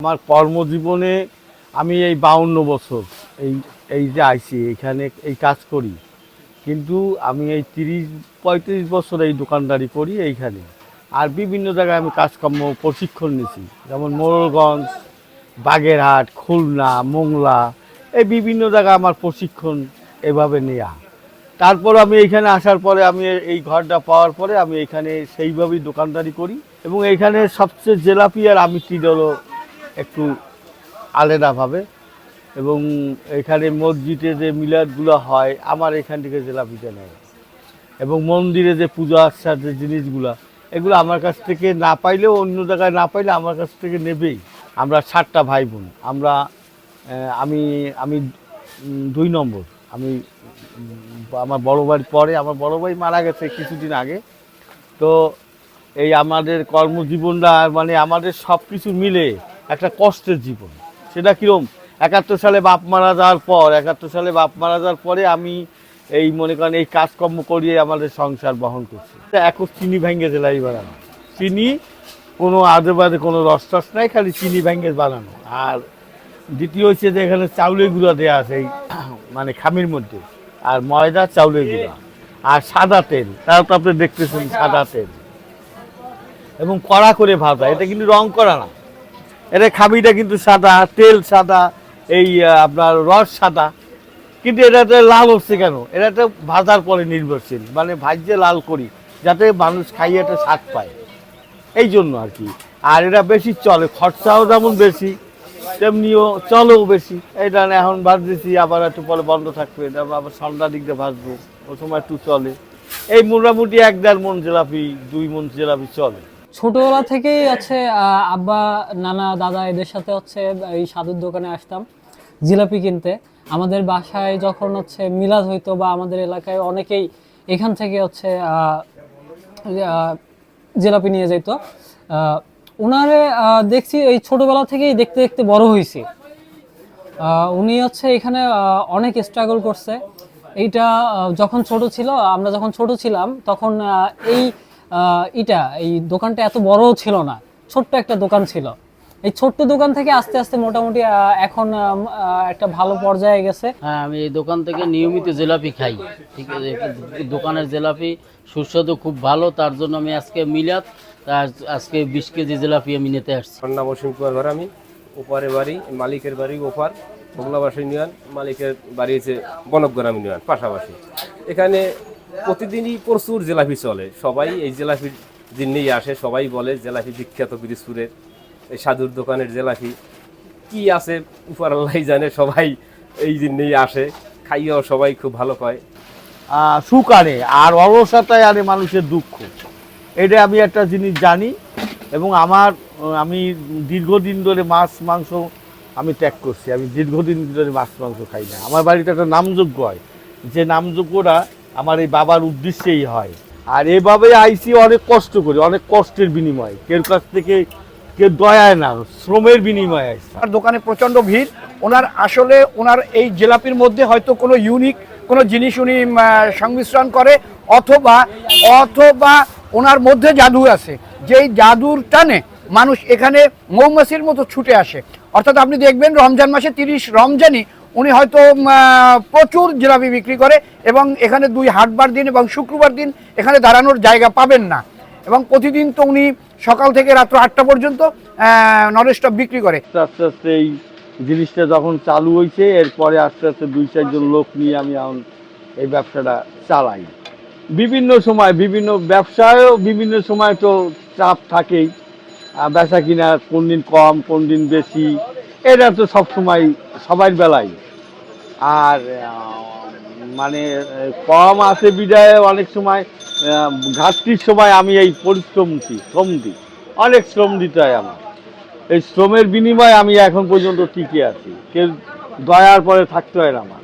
আমার কর্মজীবনে আমি এই 52 বছর এই এই যে আইছি এখানে এই কাজ করি, কিন্তু আমি এই 30-35 বছর এই দোকানদারি করি এইখানে। আর বিভিন্ন জায়গায় আমি কাজকর্ম প্রশিক্ষণ নিয়েছি, যেমন মোড়লগঞ্জ, বাগেরহাট, খুলনা, মোংলা, এই বিভিন্ন জায়গায় আমার প্রশিক্ষণ এভাবে নেওয়া। তারপর আমি এইখানে আসার পরে আমি এই ঘরটা পাওয়ার পরে আমি এইখানে সেইভাবেই দোকানদারি করি। এবং এইখানে সবচেয়ে জিলাপি আর আমিত্রির হলো একটু আলাদাভাবে। এবং এখানে মসজিদে যে মিলাদগুলো হয় আমার এখান থেকে জিলাপিটা নেয়। এবং মন্দিরে যে পূজা আর্চার যে জিনিসগুলো, এগুলো আমার কাছ থেকে না পাইলেও অন্য জায়গায় না পাইলে আমার কাছ থেকে নেবেই। আমরা 7টা ভাই বোন। আমি আমি 2 নম্বর। আমি আমার বড় ভাইয়ের পরে, আমার বড় ভাই মারা গেছে কিছুদিন আগে। তো এই আমাদের কর্মজীবনটা মানে আমাদের সব কিছু মিলে একটা কষ্টের জীবন। সেটা কীরকম, 71 সালে বাপ মারা যাওয়ার পরে আমি এই মনে করেন এই কাজকর্ম করিয়ে আমাদের সংসার বহন করছি। এখন চিনি ভেঙে জেলাই বানানো, চিনি কোনো আজে বাজে কোনো রস টস নাই, খালি চিনি ভেঙে বানানো। আর দ্বিতীয় হচ্ছে যে এখানে চাউলের গুঁড়া দেওয়া আছে এই মানে খামির মধ্যে, আর ময়দা, চাউলের গুঁড়া আর সাদা তেল, তাও তো আপনি দেখতেছেন সাদা তেল, এবং কড়া করে ভাজা। এটা কিন্তু রং করা না, এটা খামিটা কিন্তু সাদা, তেল সাদা, এই আপনার রস সাদা, কিন্তু এটাতে লাল হচ্ছে কেন? এটা তো ভাজার পরে নির্ভরশীল, মানে ভাজতে লাল করি যাতে মানুষ খাইয়ে একটা স্বাদ পায়, এই জন্য আর কি। আর এটা বেশি চলে, খরচাও যেমন বেশি তেমনিও চলেও বেশি। এটা এখন ভাজতেছি, আবার একটু পরে বন্ধ থাকবে, তারপর আবার সন্ধ্যার দিক দিয়ে ভাজবো, ওই সময় একটু চলে। এই মোটামুটি 1-1.5 মণ জিলাপি, 2 মণ জিলাপি চলে। ছোটবেলা থেকেই আব্বা, নানা, দাদা এদের সাথে এই সাধুর দোকানে আসতাম জিলাপি কিনতে। আমাদের বাসায় যখন মিলাদ হইতো বা আমাদের এলাকায় অনেকেই এখান থেকে জিলাপি নিয়ে যেত। ওনারে দেখছি এই ছোটবেলা থেকেই দেখতে দেখতে বড় হয়েছি। উনি এখানে অনেক স্ট্রাগল করছে। এইটা যখন ছোট ছিল, আমরা যখন ছোট ছিলাম তখন এই দোকানটা এত বড়ও ছিল না, ছোট্ট একটা দোকান ছিল। এই ছোট্ট দোকান থেকে আস্তে আস্তে মোটামুটি এখন একটা ভালো পর্যায়ে গেছে। হ্যাঁ, আমি এই দোকান থেকে নিয়মিত জিলাপি খাই। ঠিক আছে, দোকানের জিলাপি সুস্বাদু, খুব ভালো। তার জন্য আমি আজকে মিলাদ, আজকে 20 কেজি জিলাপি আমি নিতে আসছি। আমার নাম অসীম কুমার ঘর। আমি ওপারে বাড়ি, মালিকের বাড়ি ওপার মোংলাবাসী ইউনিয়ন, মালিকের বাড়ি হচ্ছে বনগ্রাম ইউনিয়ন পাশাপাশি। এখানে প্রতিদিনই প্রচুর জিলাপি চলে, সবাই এই জিলাপির দিন নিয়ে আসে। সবাই বলে জিলাপি বিখ্যাত পিরিজপুরের, এই সাধুর দোকানের জিলাপি কি আছে উপর আল্লাহ জানে। সবাই এই দিন নিয়ে আসে, খাইয়েও সবাই খুব ভালো পায়। সুখ আনে আর অলসতায় আনে মানুষের দুঃখ, এটা আমি একটা জিনিস জানি। এবং আমি দীর্ঘদিন ধরে মাছ মাংস আমি ত্যাগ করছি। আমি দীর্ঘদিন ধরে মাছ মাংস খাই না। আমার বাড়িতে একটা নামযজ্ঞ হয়, যে নামযজ্ঞটা আমার এই বাবার উদ্দেশ্যেই হয়। আর এভাবে আইসি অনেক কষ্ট করি, অনেক কষ্টের বিনিময়ে, কেউ কাছ থেকে কেউ দয়ায় না, শ্রমের বিনিময়ে আইসি। আর দোকানে প্রচণ্ড ভিড়। ওনার এই জিলাপির মধ্যে হয়তো কোনো ইউনিক কোনো জিনিস উনি সংমিশ্রণ করে, অথবা ওনার মধ্যে জাদু আছে, যেই জাদুর টানে মানুষ এখানে মৌমাছির মতো ছুটে আসে। অর্থাৎ আপনি দেখবেন রমজান মাসে 30 রমজানই উনি হয়তো প্রচুর জিলাপি বিক্রি করে, এবং এখানে 2 হাটবার দিন এবং শুক্রবার দিন এখানে দাঁড়ানোর জায়গা পাবেন না। এবং প্রতিদিন তো উনি সকাল থেকে রাত্র 8টা পর্যন্ত ননস্টপ বিক্রি করে। আস্তে আস্তে এই জিনিসটা যখন চালু হয়েছে, এরপরে আস্তে আস্তে 2-4 জন লোক নিয়ে আমি এখন এই ব্যবসাটা চালাই। বিভিন্ন সময় বিভিন্ন ব্যবসায়ও বিভিন্ন সময় তো চাপ থাকেই, বেচা কিনা কোন দিন কম কোন দিন বেশি, এটা তো সব সময় সবার বেলায়। আর মানে কম আছে বিদায় অনেক সময় ঘাটতির সময় আমি এই শ্রম দিই, অনেক শ্রম দিতে হয় আমার। এই শ্রমের বিনিময়ে আমি এখন পর্যন্ত টিকে আছি, কেউ দয়ার পরে থাকতে হয় না আমার।